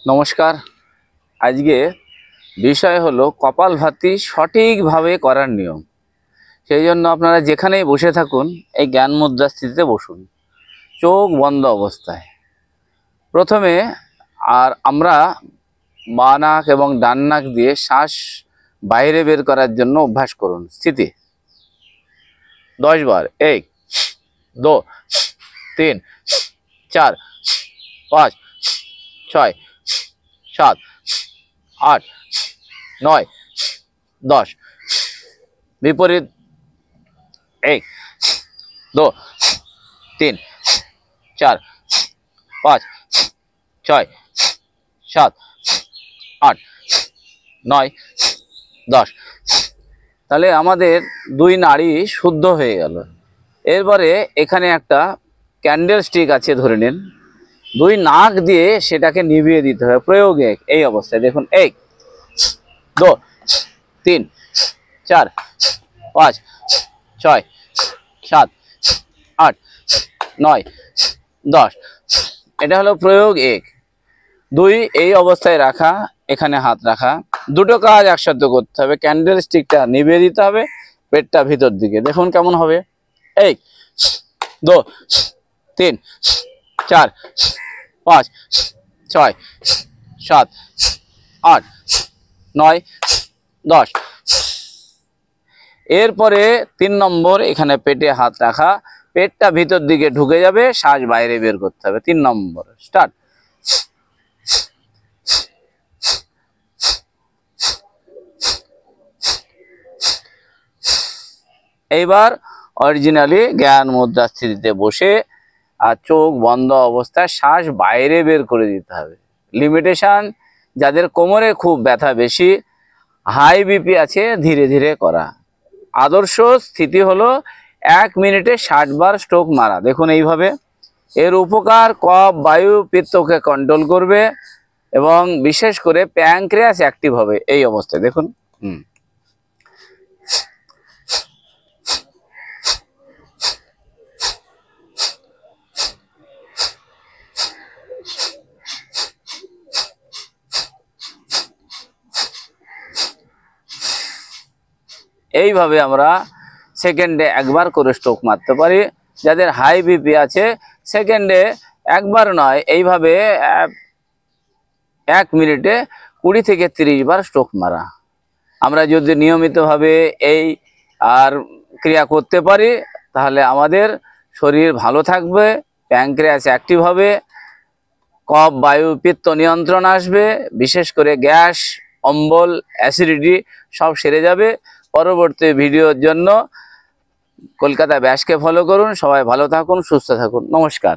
নমস্কার। আজকে বিষয় হলো কপালভাতি সঠিকভাবে করার নিয়ম। সেই জন্য আপনারা যেখানেই বসে থাকুন এই জ্ঞান মুদ্রা স্থিতিতে বসুন, চোখ বন্ধ অবস্থায়। প্রথমে আমরা বাঁ নাক এবং ডান নাক দিয়ে শ্বাস বাইরে বের করার জন্য অভ্যাস করুন। স্থিতি 10 বার। 1 2 3 4 5 6 7 8 9 10। বিপরীত 1 2 3 4 5 6 7 8 9 10। তাহলে আমাদের দুই নাড়ি শুদ্ধ হয়ে গেল। এরপরে এখানে একটা ক্যান্ডেল স্টিক আছে, ধরে নিন। দুই নাক দিয়ে সেটাকে নিভিয়ে দিতে হবে। প্রয়োগে এই অবস্থায় দেখুন। 1 2 3 4 5 6 7 8 9 10। এটা হলো প্রয়োগ 1। 2 এই অবস্থায় রাখা, এখানে হাত রাখা। দুটো কাজ একসাথে করতে হবে। ক্যান্ডেল স্টিকটা নিভিয়ে দিতে হবে, পেটটা ভিতর দিকে। দেখুন কেমন হবে। 1 2 3 4 5 6 7 8 9 10। এরপরে 3 নম্বর, এখানে পেটে হাত রাখা, পেটটা ভিতর দিকে ঢুকে যাবে, শ্বাস বাইরে বের করতে হবে। 3 নম্বর, স্টার্ট। এইবার অরিজিনালি জ্ঞান মুদ্রা স্থিতিতে বসে আর চোখ বন্ধ অবস্থায় শ্বাস বাইরে বের করে দিতে হবে। লিমিটেশন, যাদের কোমরে খুব ব্যথা বেশি, হাই বিপি আছে, ধীরে ধীরে করা। আদর্শ স্থিতি হলো 1 মিনিটে 60 বার স্ট্রোক মারা। দেখুন এইভাবে। এর উপকার কফ, বায়ু, পিত্তকে কন্ট্রোল করবে এবং বিশেষ করে প্যানক্রিয়াস অ্যাক্টিভ হবে এই অবস্থায়। দেখুন। এইভাবে আমরা সেকেন্ডে একবার করে স্ট্রোক মারতে পারি। যাদের হাই বিপি আছে, সেকেন্ডে একবার নয়, এইভাবে 1 মিনিটে 20 থেকে 30 বার স্ট্রোক মারা। আমরা যদি নিয়মিতভাবে এই ক্রিয়া করতে পারি, তাহলে আমাদের শরীর ভালো থাকবে, প্যানক্রিয়াস অ্যাক্টিভ হবে, কফ, বায়ু, পিত্ত নিয়ন্ত্রণ আসবে, বিশেষ করে গ্যাস, অম্বল, অ্যাসিডিটি সব সেরে যাবে। পরবর্তী ভিডিওর জন্য কলকাতা ব্যাসকে ফলো করুন। সবাই ভালো থাকুন, সুস্থ থাকুন। নমস্কার।